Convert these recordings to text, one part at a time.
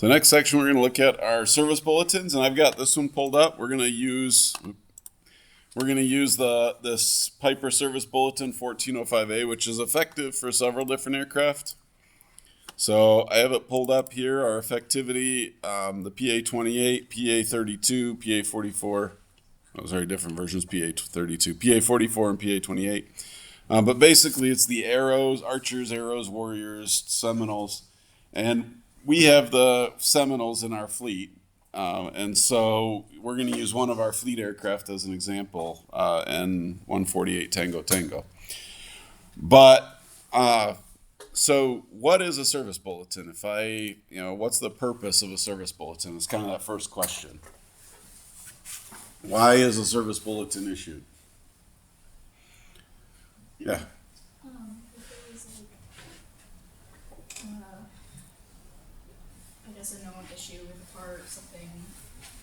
So next section we're going to look at our service bulletins, and I've got this one pulled up. We're going to use this Piper Service Bulletin 1405A, which is effective for several different aircraft. So I have it pulled up here. Our effectivity, the PA28, PA32, PA44. Oh, sorry, different versions, PA32, PA44, and PA28. But basically, it's the arrows, archers, arrows, warriors, Seminoles, and we have the Seminoles in our fleet. And so we're going to use one of our fleet aircraft as an example, N148 Tango Tango. But so what is a service bulletin? What's the purpose of a service bulletin? It's kind of that first question. Why is a service bulletin issued? Yeah. If there was I guess a known issue with a part or something.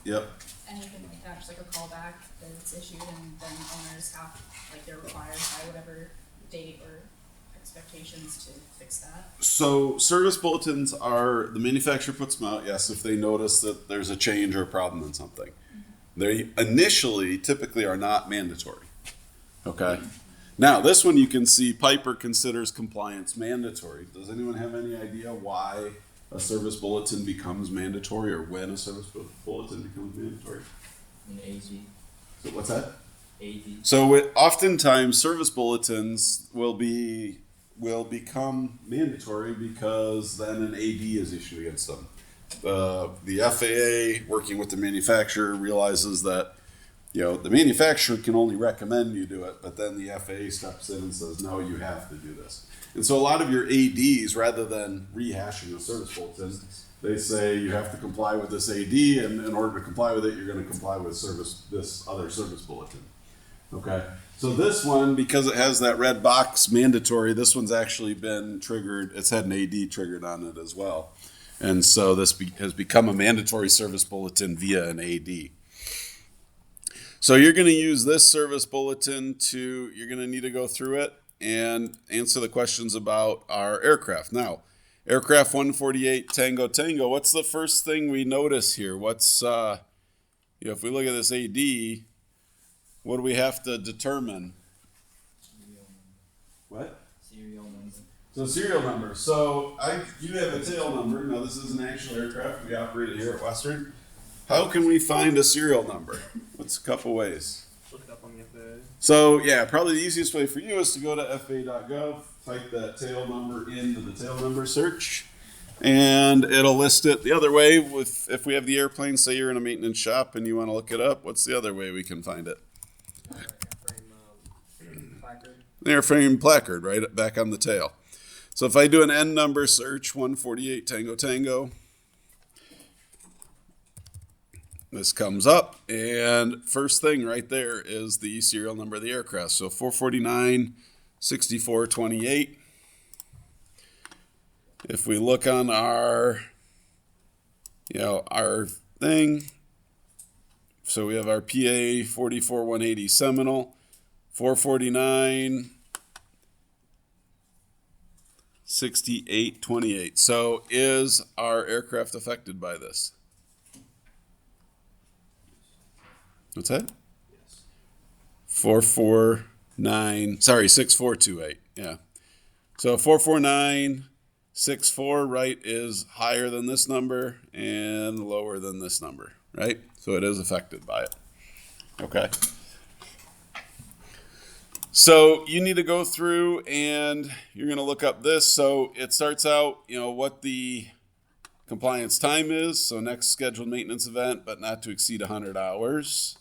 Yep. Anything like that, just like a callback that it's issued, and then owners have, like, they're required by whatever date or expectations to fix that. So service bulletins are, the manufacturer puts them out, yes, if they notice that there's a change or a problem in something. Mm-hmm. They initially typically are not mandatory. Okay. Now, this one you can see Piper considers compliance mandatory. Does anyone have any idea why a service bulletin becomes mandatory, or when a service bulletin becomes mandatory? An AV. So what's that? AV. So oftentimes service bulletins will become mandatory because then an AD is issued against them. The FAA, working with the manufacturer, realizes that the manufacturer can only recommend you do it, but then the FAA steps in and says, no, you have to do this. And so a lot of your ADs, rather than rehashing a service bulletin, they say you have to comply with this AD, and in order to comply with it, you're going to comply with this other service bulletin. Okay? So this one, because it has that red box mandatory, this one's actually been triggered. It's had an AD triggered on it as well. And so this has become a mandatory service bulletin via an AD. So you're going to use this service bulletin you're going to need to go through it and answer the questions about our aircraft. Now, aircraft 148 Tango Tango, what's the first thing we notice here? If we look at this AD, what do we have to determine? What? Serial number. So serial number. So you have a tail number. Now this is an actual aircraft. We operate it here at Western. How can we find a serial number? What's a couple ways? Look it up on the FAA. So yeah, probably the easiest way for you is to go to FAA.gov, type that tail number into the tail number search, and it'll list it. The other way, if we have the airplane, say you're in a maintenance shop and you want to look it up, what's the other way we can find it? Airframe placard. The airframe placard, right back on the tail. So if I do an N number search, 148 Tango Tango, this comes up, and first thing right there is the serial number of the aircraft. So 449 6428. If we look on our thing, so we have our PA 44180 Seminole, 449 6828. So is our aircraft affected by this? What's that? Yes. 6428. Yeah. So 44964, right, is higher than this number and lower than this number, right? So it is affected by it. Okay. So you need to go through and you're going to look up this. So it starts out, what the compliance time is. So next scheduled maintenance event, but not to exceed 100 hours.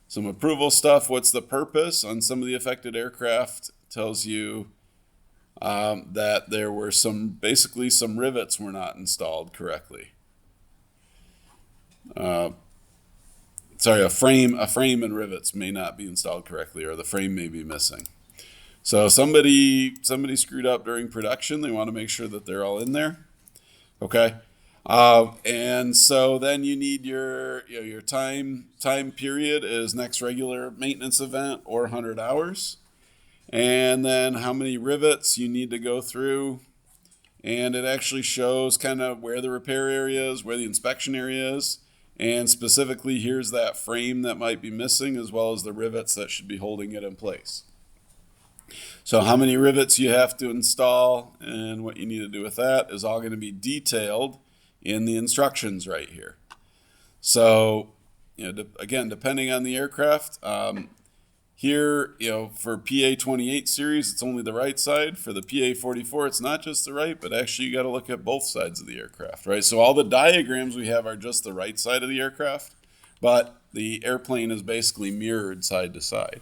Some approval stuff. What's the purpose on some of the affected aircraft? Tells you that there were some rivets were not installed correctly. A frame and rivets may not be installed correctly, or the frame may be missing. So somebody screwed up during production. They want to make sure that they're all in there. Okay. And so then you need your time period is next regular maintenance event or 100 hours. And then how many rivets you need to go through and it actually shows kind of where the repair area is, where the inspection area is, and specifically here's that frame that might be missing as well as the rivets that should be holding it in place. So how many rivets you have to install and what you need to do with that is all going to be detailed in the instructions right here. So, again, depending on the aircraft, here, for PA-28 series, it's only the right side. For the PA-44, it's not just the right, but actually you got to look at both sides of the aircraft, right? So all the diagrams we have are just the right side of the aircraft, but the airplane is basically mirrored side to side.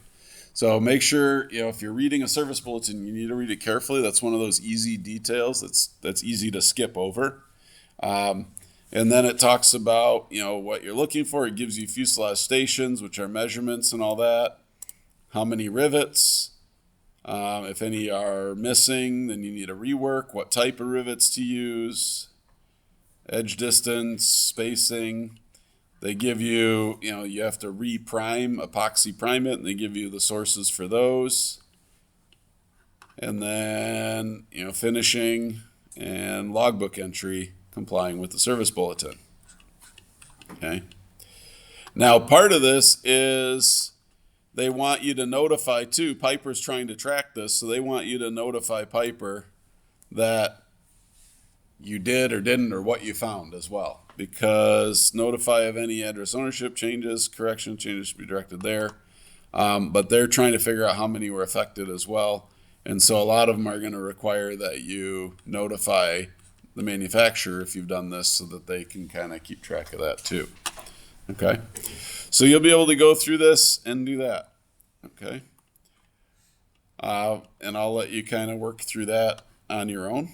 So make sure, if you're reading a service bulletin, you need to read it carefully. That's one of those easy details that's easy to skip over. And then it talks about, what you're looking for. It gives you fuselage stations, which are measurements and all that. How many rivets? If any are missing, then you need a rework. What type of rivets to use? Edge distance, spacing. They give you, you have to re-prime, epoxy prime it, and they give you the sources for those. And then, finishing and logbook entry complying with the service bulletin. Okay. Now, part of this is they want you to notify too. Piper's trying to track this, so they want you to notify Piper that you did or didn't or what you found as well. Because notify of any address ownership changes, correction changes should be directed there. But they're trying to figure out how many were affected as well. And so a lot of them are going to require that you notify the manufacturer if you've done this so that they can kind of keep track of that too. Okay. So you'll be able to go through this and do that. Okay. And I'll let you kind of work through that on your own.